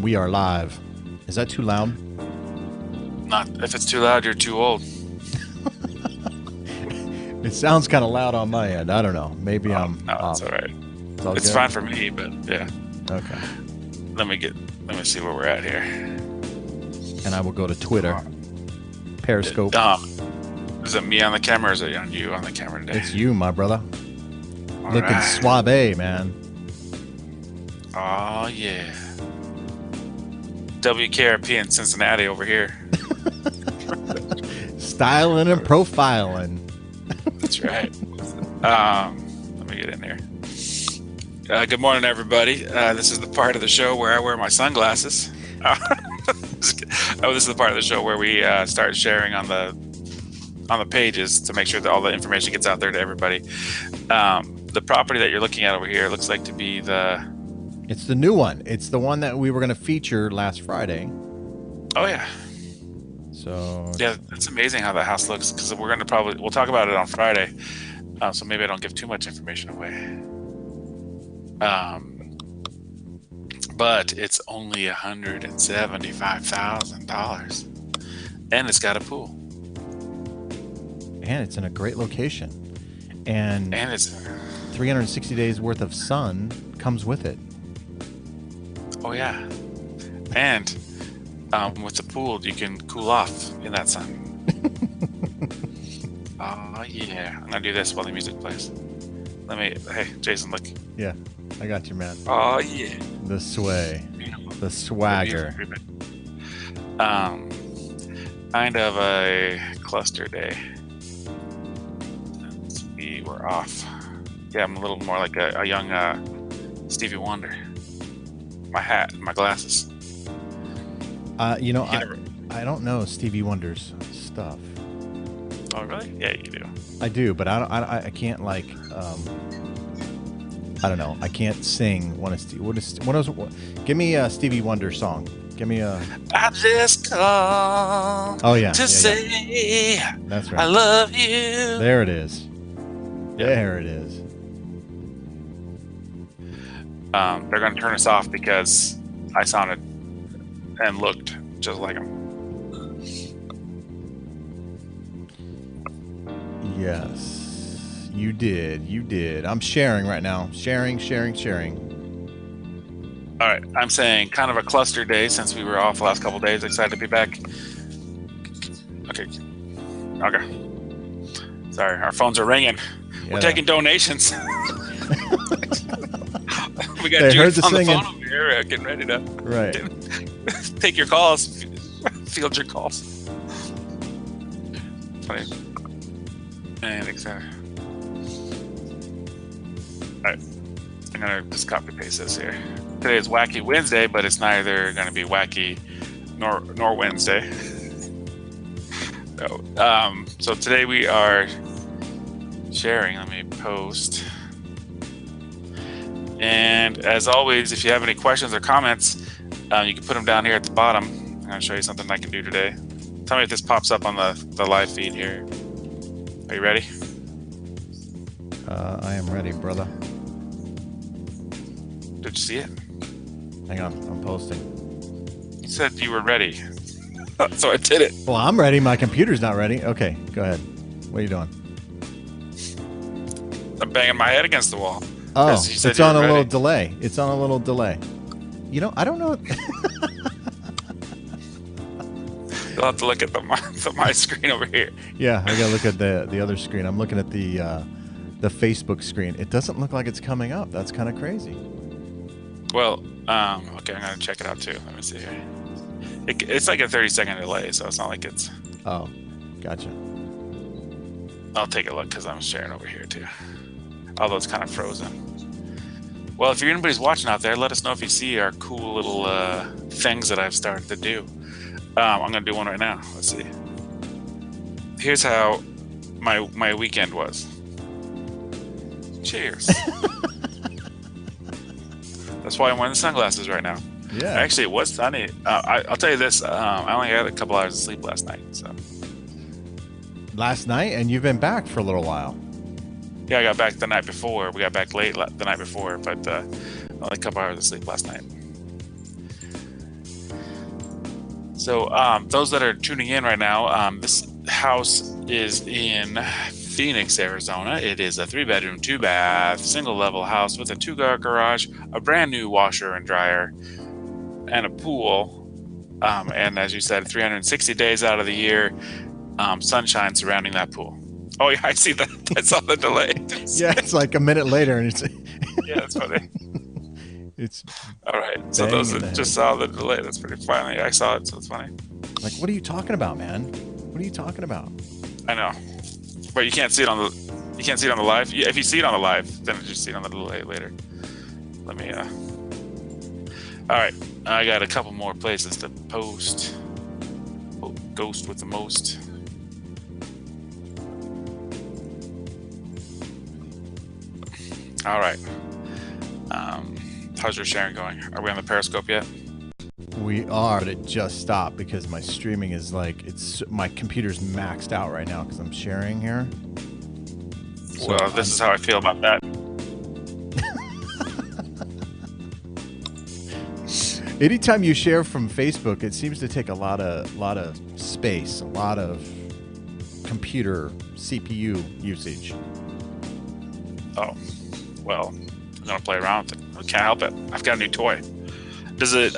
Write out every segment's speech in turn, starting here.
and we are live. Is that too loud? Not if it's too loud, you're too old. It sounds kind of loud on my end. I don't know. Maybe Oh, I'm no, it's off. all right. It's all It's good? fine for me, but yeah. Okay. Let me see where we're at here. And I will go to Twitter. Periscope. Is it me on the camera or is it on you on the camera today? It's you, my brother. All Looking right. suave, man. Oh, yeah. WKRP in Cincinnati over here. Styling and profiling. That's right. Let me get in here. Good morning, everybody. This is the part of the show where I wear my sunglasses. This is the part of the show where we start sharing on the pages to make sure that all the information gets out there to everybody. The property that you're looking at over here looks like to be It's the new one. It's the one that we were going to feature last Friday. Oh yeah. So Yeah, it's amazing how the house looks because we'll talk about it on Friday. So maybe I don't give too much information away. But it's only $175,000, and it's got a pool. And it's in a great location. And it's 360 days worth of sun comes with it. Oh yeah, and with the pool you can cool off in that sun. Oh yeah, I'm gonna do this while the music plays. Hey Jason, look. Yeah, I got you, man. Oh yeah, the sway, beautiful. The swagger. Kind of a cluster day. We were off. Yeah, I'm a little more like a young Stevie Wonder. My hat, my glasses. I don't know Stevie Wonder's stuff. Oh really? Yeah, you do. I do, but I can't like I don't know. I can't sing give me a Stevie Wonder song. Give me a I just call to say that's right. I love you. There it is. There it is. They're going to turn us off because I sounded and looked just like them. Yes, you did. You did. I'm sharing right now. Sharing. All right. I'm saying kind of a cluster day since we were off the last couple of days. Excited to be back. Okay. Sorry, our phones are ringing. We're taking donations. We got Jude on the phone over here getting ready to take your calls, field your calls. Funny. And excited. All right, I'm gonna just copy paste this here. Today is Wacky Wednesday, but it's neither gonna be wacky nor Wednesday. So today we are sharing. Let me post. And as always, if you have any questions or comments, you can put them down here at the bottom. I'm going to show you something I can do today. Tell me if this pops up on the live feed here. Are you ready? I am ready, brother. Did you see it? Hang on, I'm posting. You said you were ready. So I did it. Well, I'm ready. My computer's not ready. Okay, go ahead. What are you doing? I'm banging my head against the wall. Oh, it's on a little delay. It's on a little delay. I don't know. You'll have to look at my screen over here. Yeah, I gotta look at the other screen. I'm looking at the Facebook screen. It doesn't look like it's coming up. That's kind of crazy. Well, okay, I'm gonna check it out too. Let me see here. It's like a 30-second delay, so it's not like it's. Oh, gotcha. I'll take a look because I'm sharing over here too. Although it's kind of frozen. Well, if anybody's watching out there, let us know if you see our cool little things that I've started to do. I'm going to do one right now. Let's see. Here's how my weekend was. Cheers. That's why I'm wearing the sunglasses right now. Yeah. Actually, it was sunny. I'll tell you this. I only had a couple hours of sleep last night. So. Last night? And you've been back for a little while. Yeah, I got back the night before. We got back late the night before, but only a couple hours of sleep last night. So, those that are tuning in right now, this house is in Phoenix, Arizona. It is a 3-bedroom, 2-bath, single-level house with a 2-car garage, a brand new washer and dryer, and a pool. And as you said, 360 days out of the year, sunshine surrounding that pool. Oh yeah, I see that. I saw the delay. Yeah, it's like a minute later, and it's Yeah, that's funny. it's All right. So those banging that ahead. just saw the delay, that's pretty funny. I saw it, so it's funny. Like, what are you talking about, man? What are you talking about? I know, but you can't see it on the live. Yeah, if you see it on the live, then you just see it on the delay later. Let me. All right, I got a couple more places to post. Oh, ghost with the most. All right. How's your sharing going? Are we on the Periscope yet? We are, but it just stopped because my streaming is like my computer's maxed out right now because I'm sharing here. So well, this is how I feel about that. Anytime you share from Facebook, it seems to take a lot of space, a lot of computer CPU usage. Oh, well, I'm gonna play around with it. I can't help it. I've got a new toy. Does it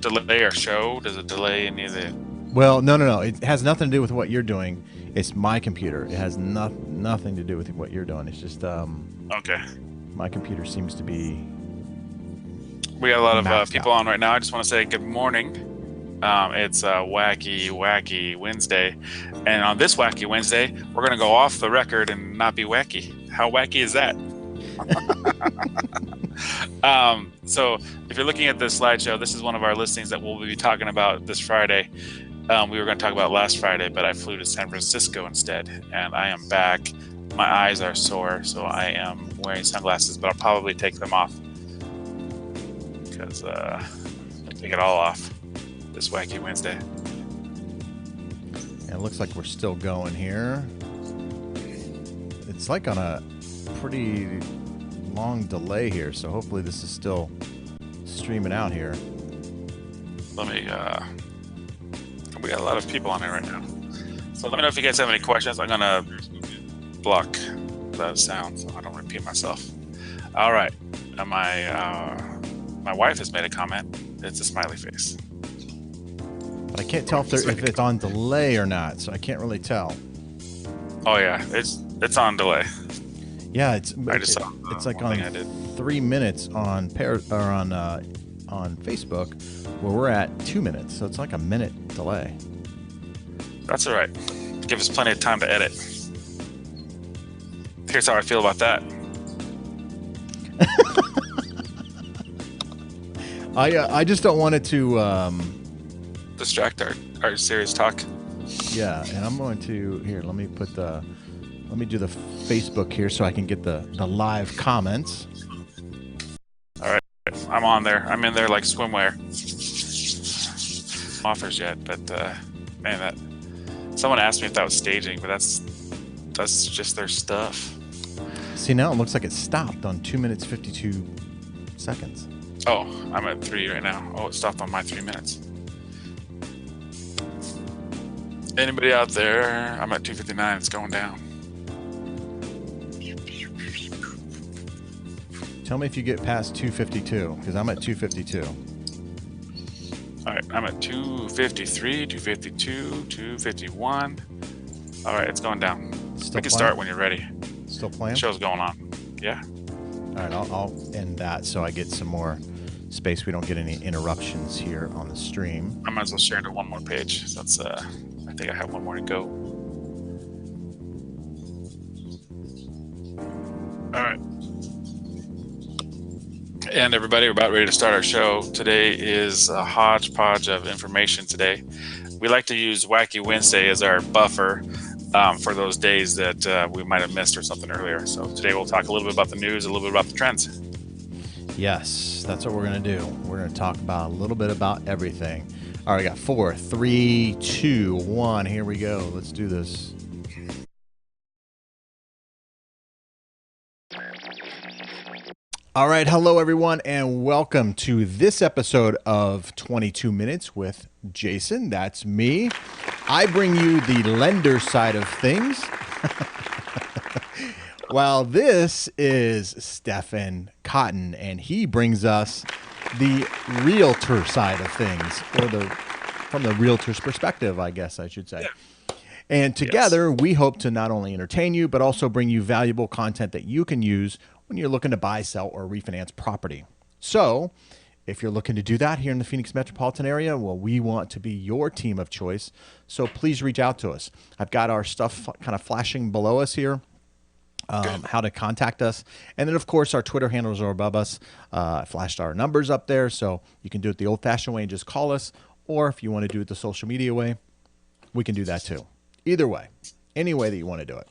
delay our show? Does it delay any of the? Well, no. It has nothing to do with what you're doing. It's my computer. It has nothing to do with what you're doing. It's just okay. My computer seems to be. We got a lot of people on right now. I just want to say good morning. It's wacky Wednesday, and on this wacky Wednesday, we're gonna go off the record and not be wacky. How wacky is that? So if you're looking at this slideshow, this is one of our listings that we'll be talking about this Friday. We were going to talk about last Friday, but I flew to San Francisco instead, and I am back. My eyes are sore, so I am wearing sunglasses, but I'll probably take them off because I'll take it all off this wacky Wednesday. Yeah, it looks like we're still going here. It's like on a pretty long delay here, so hopefully this is still streaming out here. Let me we got a lot of people on here right now, so let me know if you guys have any questions. I'm gonna block the sound so I don't repeat myself. All right, my wife has made a comment. It's a smiley face, but I can't tell if it's on delay or not, so I can't really tell. Oh yeah, it's on delay. Yeah, it's like on 3 minutes on on Facebook, where we're at 2 minutes, so it's like a minute delay. That's all right. Give us plenty of time to edit. Here's how I feel about that. I just don't want it to distract our serious talk. Yeah, and I'm going to let me do the Facebook here so I can get the live comments. All right, I'm on there. I'm in there like swimwear. Offers yet, but man, that someone asked me if that was staging, but that's just their stuff. See, now it looks like it stopped on 2 minutes 52 seconds. Oh, I'm at 3 right now. Oh, it stopped on my 3 minutes. Anybody out there? I'm at 2:59. It's going down. Tell me if you get past 252, because I'm at 252. All right, I'm at 253, 252, 251. All right, it's going down. We can start when you're ready. Still playing? The show's going on. Yeah. All right, I'll end that so I get some more space. We don't get any interruptions here on the stream. I might as well share to one more page. So that's I think I have one more to go. All right. And everybody, we're about ready to start our show. Today is a hodgepodge of information today. We like to use Wacky Wednesday as our buffer for those days that we might have missed or something earlier. So today we'll talk a little bit about the news, a little bit about the trends. Yes, that's what we're going to do. We're going to talk about a little bit about everything. All right, we got 4, 3, 2, 1. Here we go. Let's do this. All right. Hello, everyone, and welcome to this episode of 22 Minutes with Jayson. That's me. I bring you the lender side of things, while this is Stefan Cotton, and he brings us the realtor side of things, or from the realtor's perspective, I guess I should say. Yeah. And together, we hope to not only entertain you, but also bring you valuable content that you can use when you're looking to buy, sell, or refinance property. So if you're looking to do that here in the Phoenix metropolitan area, well, we want to be your team of choice. So please reach out to us. I've got our stuff kind of flashing below us here. How to contact us. And then, of course, our Twitter handles are above us. I flashed our numbers up there, so you can do it the old-fashioned way and just call us. Or if you want to do it the social media way, we can do that too. Either way, any way that you want to do it,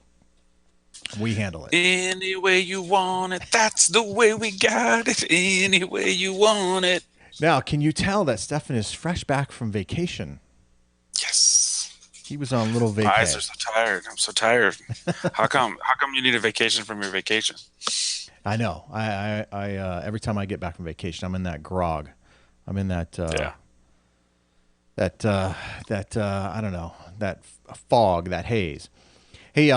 we handle it. Any way you want it, that's the way we got it. Any way you want it. Now, can you tell that Stefan is fresh back from vacation? Yes. He was on a little vacation. My eyes are so tired. I'm so tired. How come you need a vacation from your vacation? I know. I every time I get back from vacation, I'm in that grog. I'm in that I don't know, that fog, that haze. Hey,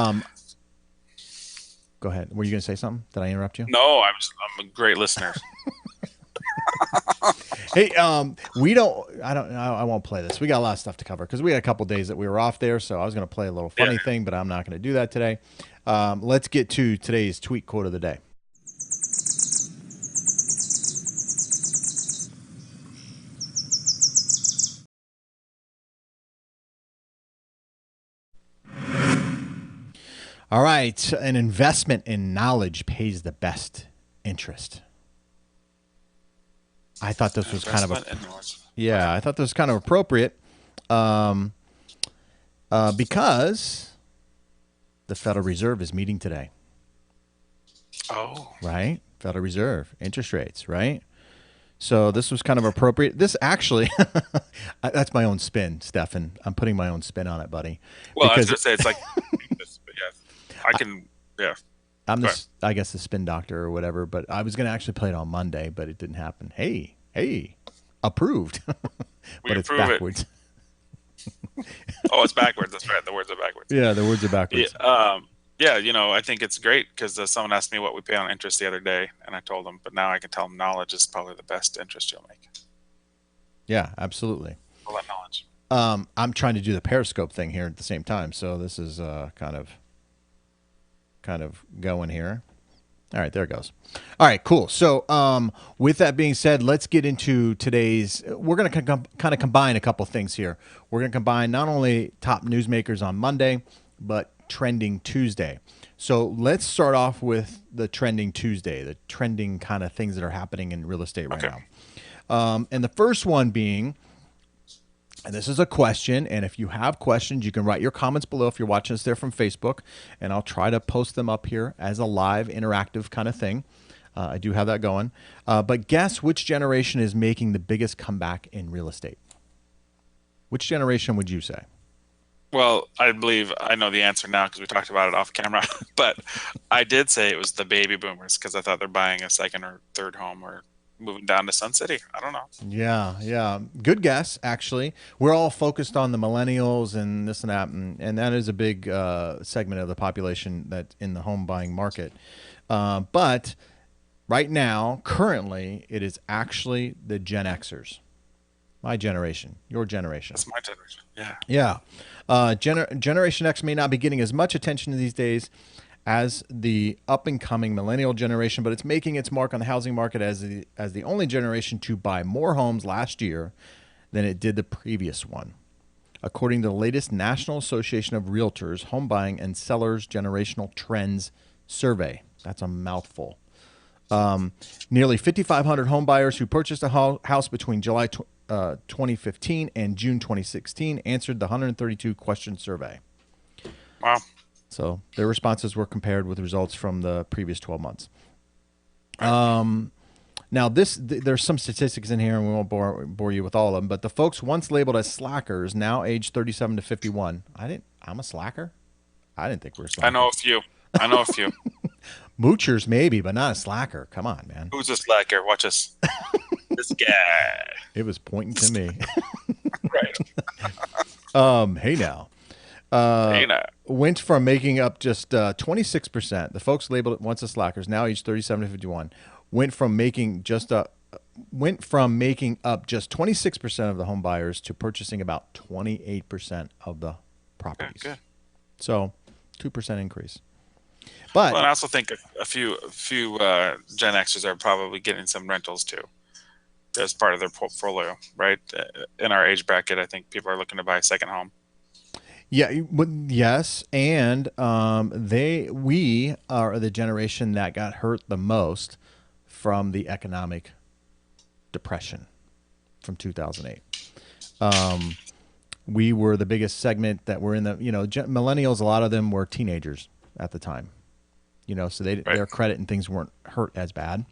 go ahead. Were you going to say something? Did I interrupt you? No, I'm a great listener. Hey, I won't play this. We got a lot of stuff to cover because we had a couple days that we were off there. So I was going to play a little funny thing, but I'm not going to do that today. Let's get to today's tweet quote of the day. All right. An investment in knowledge pays the best interest. I thought this was kind of I thought this was kind of appropriate because the Federal Reserve is meeting today. Oh. Right? Federal Reserve, interest rates, right? So this was kind of appropriate. This actually, that's my own spin, Stefan. I'm putting my own spin on it, buddy. Well, I was going to say, it's like this, but yes, I can, yeah. I'm this, I guess, the spin doctor or whatever, but I was going to actually play it on Monday, but it didn't happen. Hey, approved. But it's backwards. Oh, it's backwards. That's right. The words are backwards. Yeah, the words are backwards. Yeah, I think it's great because someone asked me what we pay on interest the other day, and I told them, but now I can tell them knowledge is probably the best interest you'll make. Yeah, absolutely. All that knowledge. I'm trying to do the Periscope thing here at the same time, so this is kind of going here. All right, there it goes. All right, cool. So with that being said, let's get into today's. We're going to kind of combine a couple things here. We're going to combine not only top newsmakers on Monday, but Trending Tuesday. So let's start off with the Trending Tuesday, the trending kind of things that are happening in real estate right now. And the first one being, and this is a question, and if you have questions, you can write your comments below if you're watching us there from Facebook, and I'll try to post them up here as a live interactive kind of thing. I do have that going. But guess which generation is making the biggest comeback in real estate? Which generation would you say? Well, I believe I know the answer now because we talked about it off camera, but I did say it was the baby boomers because I thought they're buying a second or third home or moving down to Sun City. I don't know. Yeah. Good guess, actually. We're all focused on the millennials and this and that, and that is a big segment of the population that's in the home buying market. But right now, currently, it is actually the Gen Xers. My generation, your generation. That's my generation, yeah. Yeah. Generation X may not be getting as much attention these days as the up-and-coming millennial generation, but it's making its mark on the housing market as the only generation to buy more homes last year than it did the previous one. According to the latest National Association of Realtors Home Buying and Sellers Generational Trends Survey. That's a mouthful. Nearly 5,500 home buyers who purchased a house between July 2015 and June 2016 answered the 132 question survey. Wow. So their responses were compared with results from the previous 12 months. Now, there's some statistics in here, and we won't bore you with all of them, but the folks once labeled as slackers, now aged 37 to 51. I'm a slacker? I didn't think we were slackers. I know a few. I know a few. Moochers maybe, but not a slacker. Come on, man. Who's a slacker? Watch us. This guy. It was pointing to me. Right. Hey now. Hey, now. Went from making up just 26%. The folks labeled it once as slackers, now age 37 to 51. Went from making up just 26% of the home buyers to purchasing about 28% of the properties. Good. So, 2% increase. But Well, and I also think a few Gen Xers are probably getting some rentals too, as part of their portfolio, right? In our age bracket, I think people are looking to buy a second home. yeah, yes, and we are the generation that got hurt the most from the economic depression from 2008. We were the biggest segment that were in the, millennials. A lot of them were teenagers at the time, so Right. their credit and things weren't hurt as bad.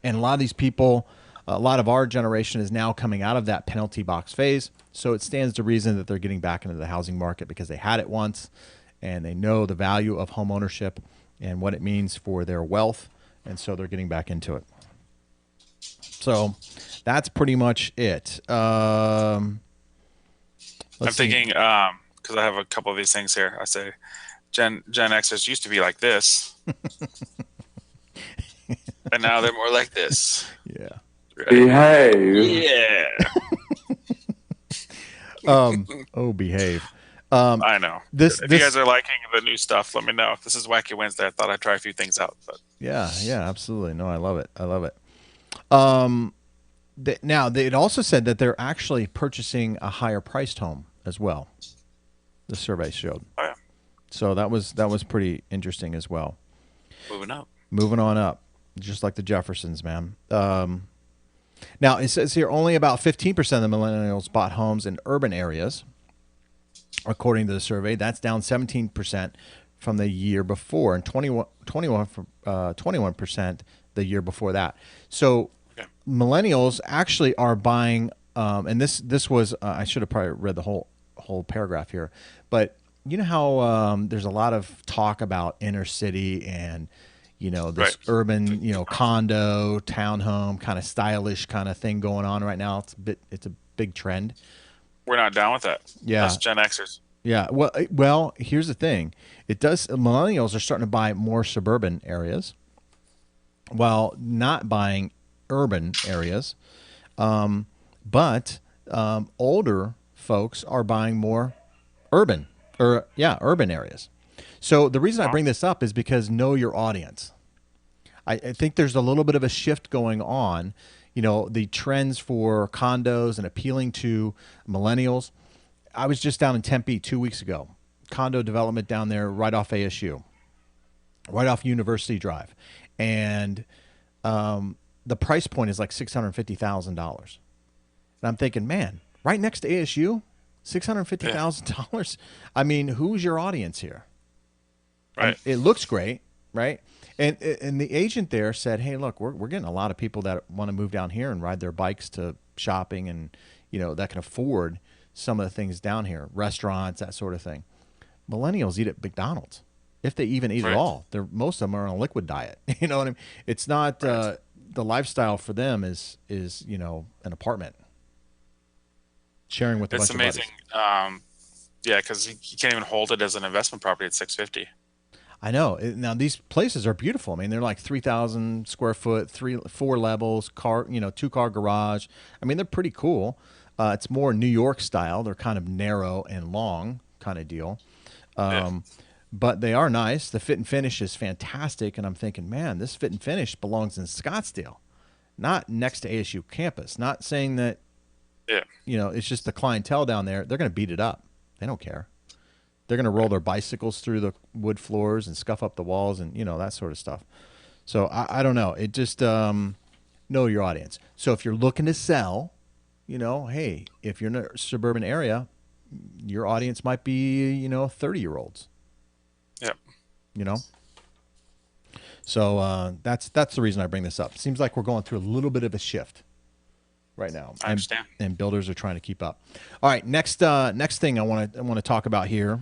And a lot of these people, a lot of our generation is now coming out of that penalty box phase. So it stands to reason that they're getting back into the housing market because they had it once and they know the value of home ownership and what it means for their wealth. And so they're getting back into it. So that's pretty much it. I'm Let's see. thinking, because I have a couple of these things here. I say Gen Xers used to be like this, and now they're more like this. Yeah. Behave. Yeah. Oh, behave. I know. This- if this- you guys are liking the new stuff, let me know. This is Wacky Wednesday. I thought I'd try a few things out, but Yeah, absolutely. No, I love it. I love it. Now, it also said that they're actually purchasing a higher priced home as well. The survey showed. oh yeah, So that was pretty interesting as well. moving up. Moving on up, just like the Jeffersons, man. Now, it says here only about 15% of the millennials bought homes in urban areas, according to the survey. That's down 17% from the year before, and 21% the year before that. So Okay. millennials actually are buying, and this was I should have probably read the whole paragraph here, but you know how there's a lot of talk about inner city and this Right. urban condo townhome kind of stylish kind of thing going on right now. It's a big trend. We're not down with that. Yeah. That's Gen Xers. Yeah. Well, here's the thing. Millennials are starting to buy more suburban areas while not buying urban areas. But older folks are buying more urban areas. So the reason I bring this up is because know your audience. I think there's a little bit of a shift going on. The trends for condos and appealing to millennials. I was just down in Tempe 2 weeks ago. Condo development down there right off ASU, right off University Drive. And the price point is like $650,000. And I'm thinking, man, right next to ASU, $650,000. I mean, who's your audience here? Right. It looks great, right? And the agent there said, hey, look, we're getting a lot of people that want to move down here and ride their bikes to shopping and, that can afford some of the things down here, restaurants, that sort of thing. Millennials eat at McDonald's, if they even eat at Right. all. Most of them are on a liquid diet. You know what I mean? It's not the lifestyle for them is an apartment, sharing with a It's bunch amazing. of buddies. Yeah, because you can't even hold it as an investment property at 650. I know. Now these places are beautiful. I mean, they're like 3,000 square foot, 4 levels, car, 2-car garage. I mean, they're pretty cool. It's more New York style. They're kind of narrow and long kind of deal. But they are nice. The fit and finish is fantastic. And I'm thinking, man, this fit and finish belongs in Scottsdale, not next to ASU campus. Not saying that, Yeah. it's just the clientele down there. They're going to beat it up. They don't care. They're going to roll their bicycles through the wood floors and scuff up the walls and, that sort of stuff. So I don't know. It just know your audience. So if you're looking to sell, hey, if you're in a suburban area, your audience might be, 30-year-olds, Yep. So that's the reason I bring this up. Seems like we're going through a little bit of a shift right now. I understand. And builders are trying to keep up. All right, next thing I want to talk about here.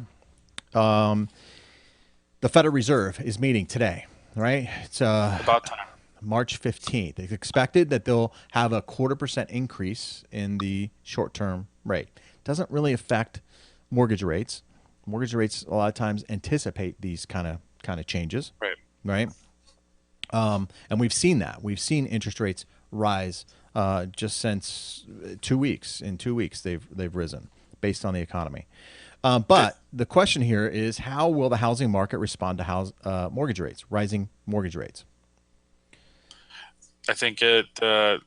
The Federal Reserve is meeting today, right? It's About time. March 15th. It's expected that they'll have a 0.25% increase in the short-term rate. Doesn't really affect mortgage rates. Mortgage rates a lot of times anticipate these kind of changes, Right. right? And we've seen that. We've seen interest rates rise just since 2 weeks. In 2 weeks, they've risen based on the economy. But the question here is, how will the housing market respond to mortgage rates, rising mortgage rates? I think I've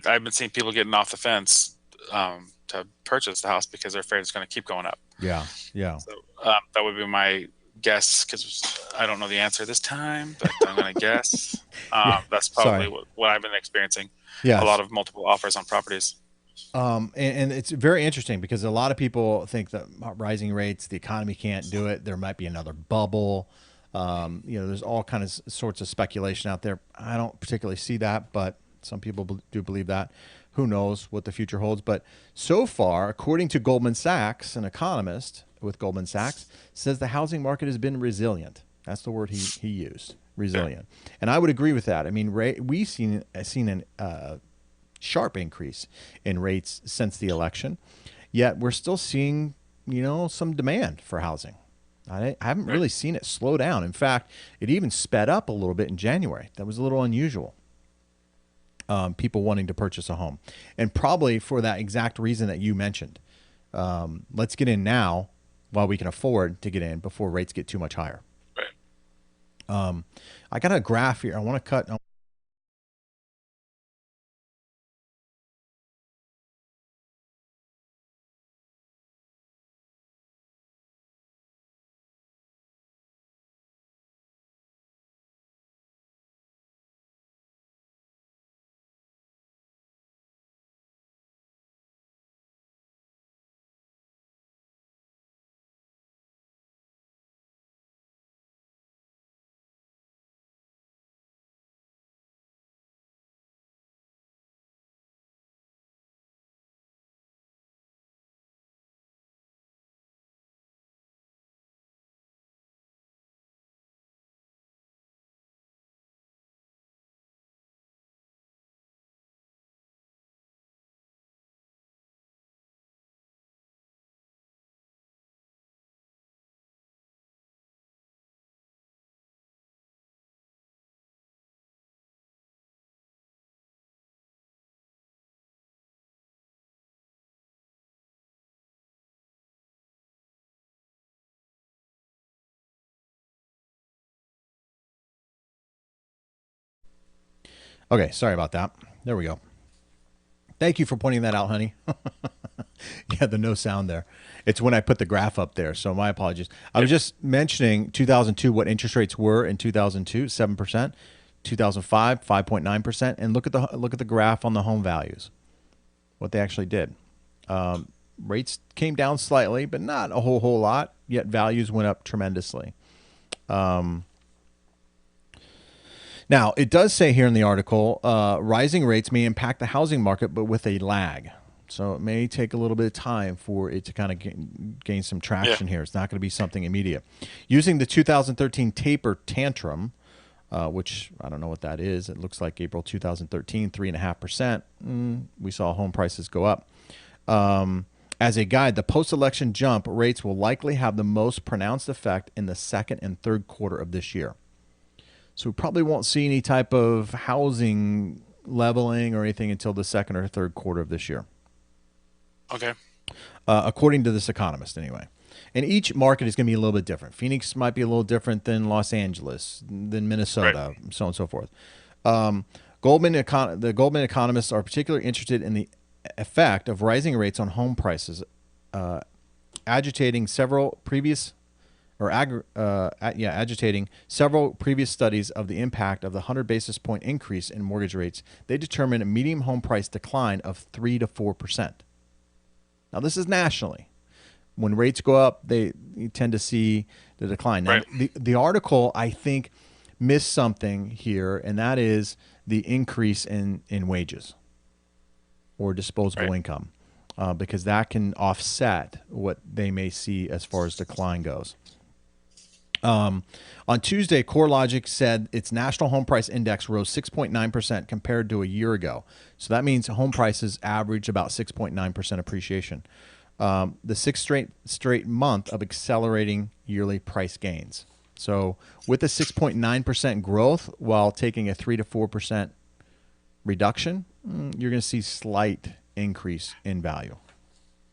been seeing people getting off the fence to purchase the house because they're afraid it's going to keep going up. Yeah, yeah. So that would be my guess, because I don't know the answer this time, but I'm going to guess. Yeah. That's probably Sorry. what I've been experiencing. A Yes. lot of multiple offers on properties. And it's very interesting because a lot of people think that rising rates, the economy can't do it. There might be another bubble. There's all kinds of sorts of speculation out there. I don't particularly see that, but some people do believe that. Who knows what the future holds? But so far, according to Goldman Sachs, an economist with Goldman Sachs says the housing market has been resilient. That's the word he used, resilient. And I would agree with that. I mean, we've seen an sharp increase in rates since the election, yet we're still seeing, some demand for housing. I haven't really seen it slow down. In fact, it even sped up a little bit in January. That was a little unusual. People wanting to purchase a home, and probably for that exact reason that you mentioned. Let's get in now while we can afford to get in before rates get too much higher. Right. I got a graph here. I want to cut. Okay, sorry about that. There we go. Thank you for pointing that out, honey. Yeah, the no sound there. It's when I put the graph up there, so my apologies. I was just mentioning 2002, what interest rates were in 2002, 7%, 2005, 5.9%, and look at the graph on the home values, what they actually did. Rates came down slightly, but not a whole lot. Yet values went up tremendously. Now, it does say here in the article, rising rates may impact the housing market, but with a lag. So it may take a little bit of time for it to kind of gain some traction here. It's not going to be something immediate. Using the 2013 taper tantrum, which I don't know what that is. It looks like April 2013, 3.5%. We saw home prices go up. As a guide, the post-election jump rates will likely have the most pronounced effect in the second and third quarter of this year. So we probably won't see any type of housing leveling or anything until the second or third quarter of this year. Okay. According to this economist, anyway. And each market is going to be a little bit different. Phoenix might be a little different than Los Angeles, than Minnesota, so on and so forth. The Goldman economists are particularly interested in the effect of rising rates on home prices, agitating several previous studies of the impact of the 100 basis point increase in mortgage rates. They determine a median home price decline of 3 to 4%. Now, this is nationally. When rates go up, you tend to see the decline. Now, the article, I think, missed something here, and that is the increase in wages or disposable income, because that can offset what they may see as far as decline goes. On Tuesday, CoreLogic said its national home price index rose 6.9% compared to a year ago. So that means home prices average about 6.9% appreciation. The sixth straight month of accelerating yearly price gains. So with a 6.9% growth while taking a 3 to 4% reduction, you're going to see slight increase in value.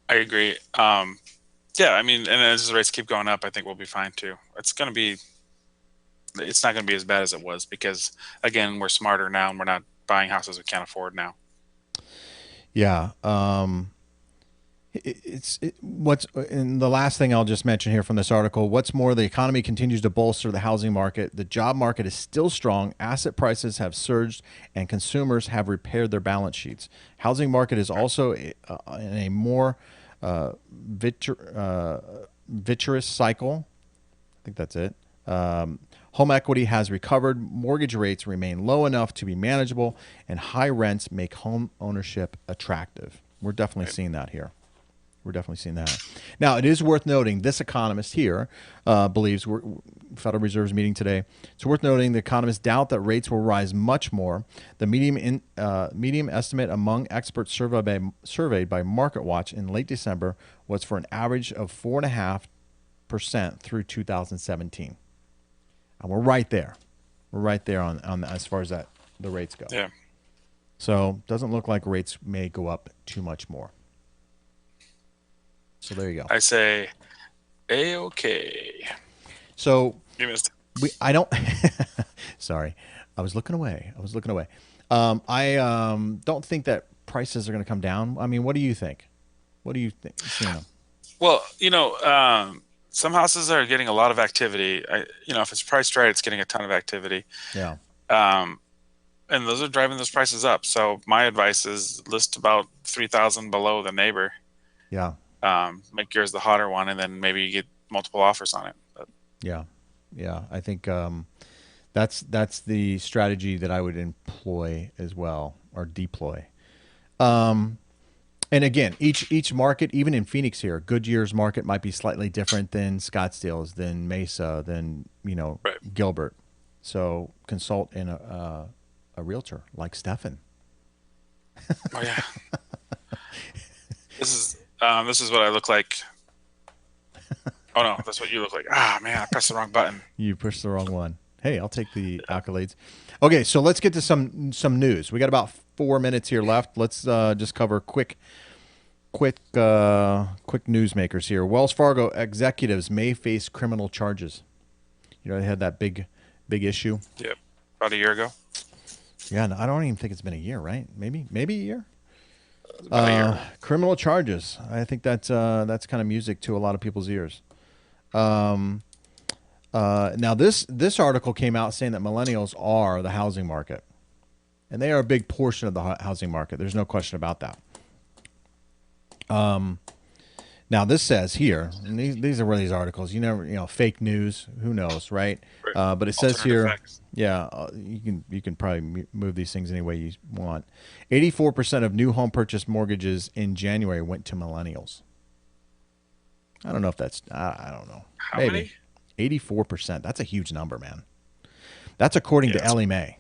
I agree. Yeah, I mean, and as the rates keep going up, I think we'll be fine too. It's not going to be as bad as it was because, again, we're smarter now and we're not buying houses we can't afford now. Yeah. What's and the last thing I'll just mention here from this article. What's more, the economy continues to bolster the housing market. The job market is still strong. Asset prices have surged, and consumers have repaired their balance sheets. Housing market is also in a more vitreous cycle. I think that's it. Home equity has recovered. Mortgage rates remain low enough to be manageable, and high rents make home ownership attractive. We're definitely seeing that here. We're definitely seeing that. Now, it is worth noting this economist here believes Federal Reserve's meeting today. It's worth noting the economists doubt that rates will rise much more. The medium estimate among experts surveyed by MarketWatch in late December was for an average of 4.5% through 2017. And we're right there. We're right there on as far as the rates go. Yeah. So doesn't look like rates may go up too much more. So there you go. I say, A-okay. So You missed I don't. Sorry, I was looking away. I don't think that prices are going to come down. I mean, what do you think? What do you think? Well, some houses are getting a lot of activity. If it's priced right, it's getting a ton of activity. Yeah. And those are driving those prices up. So my advice is list about 3,000 below the neighbor. Yeah. Make yours the hotter one, and then maybe you get multiple offers on it. But, yeah. I think that's the strategy that I would employ as well, or deploy. And again, each market, even in Phoenix here, Goodyear's market might be slightly different than Scottsdale's, than Mesa, than Right. Gilbert. So consult in a realtor like Stefan. Oh yeah. This is what I look like. Oh no, that's what you look like. Ah man, I pressed the wrong button. You pushed the wrong one. Hey, I'll take the accolades. Okay, so let's get to some news. We got about 4 minutes here left. Let's just cover quick newsmakers here. Wells Fargo executives may face criminal charges. They had that big issue. Yep, about a year ago. Yeah, no, I don't even think it's been a year, right? Maybe a year. About a year. Criminal charges. I think that's kind of music to a lot of people's ears. Now this article came out saying that millennials are the housing market, and they are a big portion of the housing market. There's no question about that. Now this says here, and these are really these articles. Fake news. Who knows, right? But it says here, Facts. yeah, you can probably move these things any way you want. 84% of new home purchase mortgages in January went to millennials. I don't know if that's. I don't know. How Maybe. many? 84%. That's a huge number, man. That's according to Ellie Mae.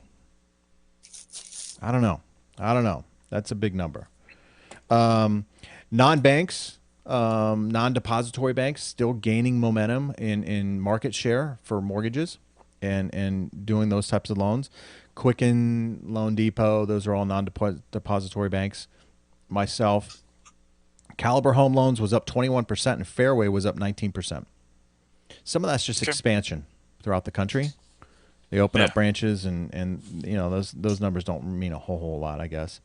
I don't know. That's a big number. Non-banks, non-depository banks still gaining momentum in market share for mortgages and doing those types of loans. Quicken, Loan Depot, those are all non-depository banks. Myself, Caliber Home Loans was up 21% and Fairway was up 19%. Some of that's just expansion throughout the country. They open up branches and those numbers don't mean a whole lot, I guess.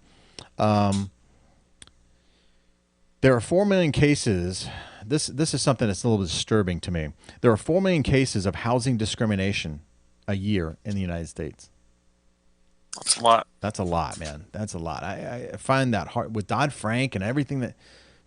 There are 4 million cases. This is something that's a little bit disturbing to me. There are 4 million cases of housing discrimination a year in the United States. That's a lot. That's a lot, man. That's a lot. I find that hard with Dodd-Frank and everything that,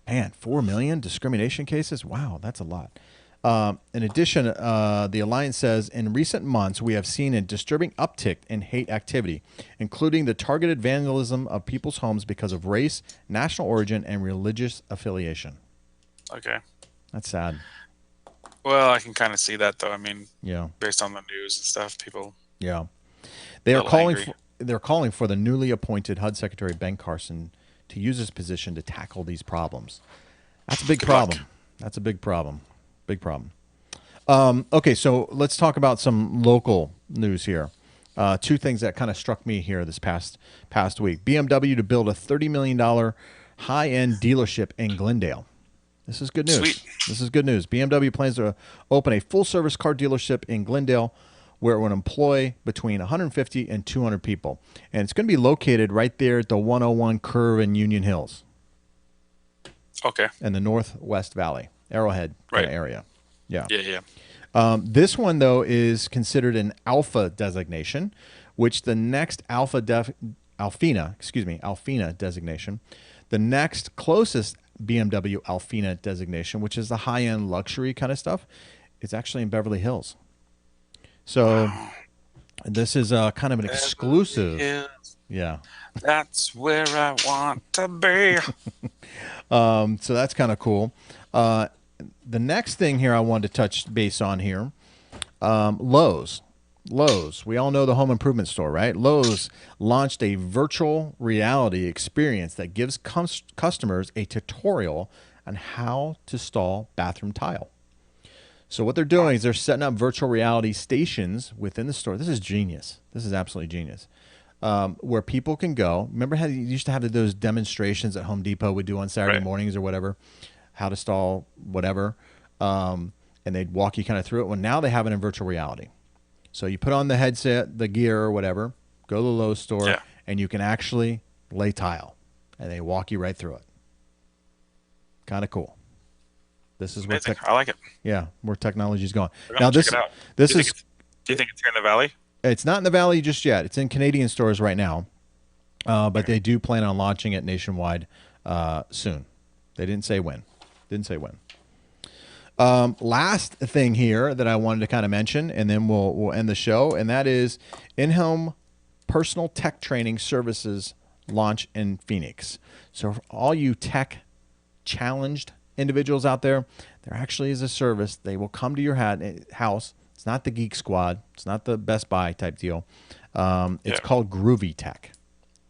man, 4 million discrimination cases. Wow, that's a lot. In addition, the Alliance says, in recent months, we have seen a disturbing uptick in hate activity, including the targeted vandalism of people's homes because of race, national origin, and religious affiliation. Okay. That's sad. Well, I can kind of see that though. I mean, Yeah, based on the news and stuff, people yeah. a They are little angry. they're calling for the newly appointed HUD Secretary Ben Carson to use his position to tackle these problems. That's a big Good luck. problem. That's a big problem. Big problem. Okay, so let's talk about some local news here. Two things that kind of struck me here this past week: BMW to build a $30 million high end dealership in Glendale. This is good news. Sweet. This is good news. BMW plans to open a full service car dealership in Glendale where it will employ between 150 and 200 people. And it's going to be located right there at the 101 curve in Union Hills Okay. in the Northwest Valley, Arrowhead kind Right. of area. Yeah. Yeah, yeah. This one, though, is considered an alpha designation, which the next Alfina designation, the next closest BMW Alfina designation, which is the high-end luxury kind of stuff, is actually in Beverly Hills. So this is kind of an exclusive. Yeah, Yeah. that's where I want to be. So that's kind of cool. The next thing here I wanted to touch base on here, Lowe's. Lowe's. We all know the home improvement store, right? Lowe's launched a virtual reality experience that gives customers a tutorial on how to install bathroom tile. So what they're doing is they're setting up virtual reality stations within the store. This is genius. This is absolutely genius. Where people can go. Remember how you used to have those demonstrations that Home Depot would do on Saturday Right. mornings or whatever, how to install whatever, and they'd walk you kind of through it. Well, now they have it in virtual reality. So you put on the headset, the gear or whatever, go to the Lowe's store, Yeah. and you can actually lay tile, and they walk you right through it. Kind of cool. This is where Amazing. I like it. where technology is going. We're Now gonna check this it out. this Do you think is it's, do you think it's here in the valley? it's not in the valley just yet. It's in Canadian stores right now, but they do plan on launching it nationwide soon. They didn't say when. Didn't say when. Last thing here that I wanted to kind of mention, and then we'll end the show, and that is in-home personal tech training services launch in Phoenix. So for all you tech challenged individuals out there, there actually is a service. They will come to your house. It's not the Geek Squad. It's not the Best Buy type deal. It's Yeah. called Groovy Tech.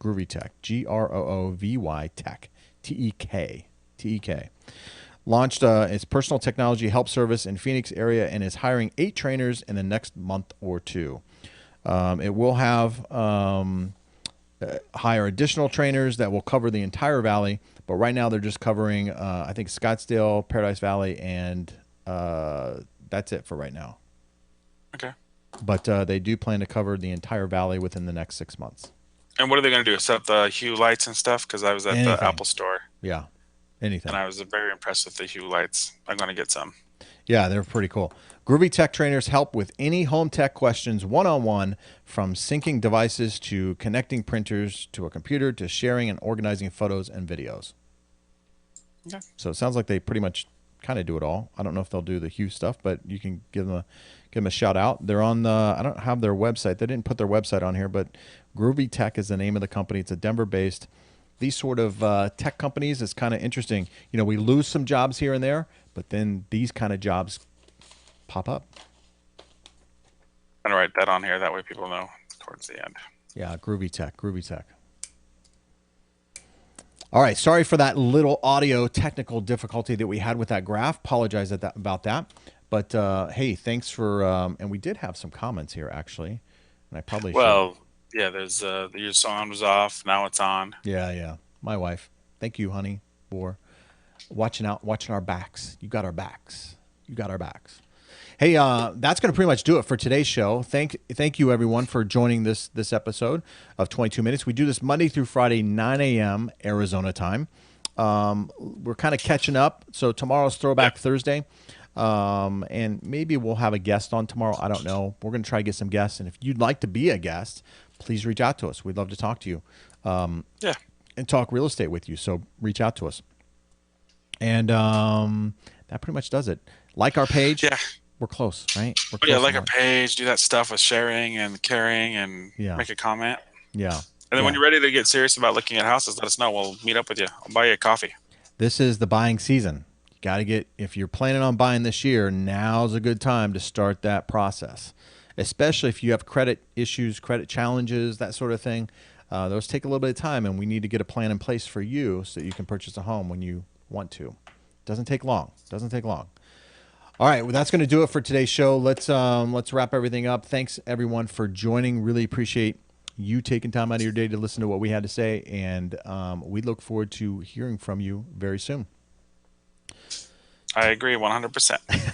Groovy Tech. Groovy Tech. Tek. Launched its personal technology help service in Phoenix area and is hiring 8 trainers in the next month or two. It will have hire additional trainers that will cover the entire valley, but right now they're just covering, I think, Scottsdale, Paradise Valley, and that's it for right now. Okay. But they do plan to cover the entire valley within the next 6 months. And what are they going to do? Set up the Hue lights and stuff? Because I was at Anything. the Apple store Yeah, anything. and I was very impressed with the Hue lights. I'm going to get some. Yeah, they're pretty cool. Groovy Tech trainers help with any home tech questions one-on-one, from syncing devices to connecting printers to a computer to sharing and organizing photos and videos. Okay. So it sounds like they pretty much kind of do it all. I don't know if they'll do the Hue stuff, but you can give them a shout out. They're on the, I don't have their website. They didn't put their website on here, but Groovy Tech is the name of the company. It's a Denver-based. These sort of tech companies is kind of interesting. You know, we lose some jobs here and there, but then these kind of jobs pop up. I'm going to write that on here. That way people know towards the end. Yeah, Groovy Tech. All right, sorry for that little audio technical difficulty that we had with that graph. Apologize about that. But hey, thanks for and we did have some comments here actually, and I probably Well, yeah, there's your sound was off. Now it's on. yeah. My wife. Thank you, honey, for watching our backs. You got our backs. Hey, that's going to pretty much do it for today's show. Thank you, everyone, for joining this episode of 22 Minutes. We do this Monday through Friday, 9 a.m. Arizona time. We're kind of catching up. So tomorrow's Throwback Thursday. And maybe we'll have a guest on tomorrow. I don't know. We're going to try to get some guests. And if you'd like to be a guest, please reach out to us. We'd love to talk to you and talk real estate with you. So reach out to us. And that pretty much does it. Like our page. Yeah. We're close, right? We're But yeah, close like to our that. page, do that stuff with sharing and caring and make a comment. Yeah. And then when you're ready to get serious about looking at houses, let us know. We'll meet up with you. I'll buy you a coffee. This is the buying season. You if you're planning on buying this year, now's a good time to start that process, especially if you have credit issues, credit challenges, that sort of thing. Those take a little bit of time, and we need to get a plan in place for you so that you can purchase a home when you want to. Doesn't take long. All right, well, that's going to do it for today's show. Let's wrap everything up. Thanks everyone for joining. Really appreciate you taking time out of your day to listen to what we had to say, and we look forward to hearing from you very soon. I agree 100%.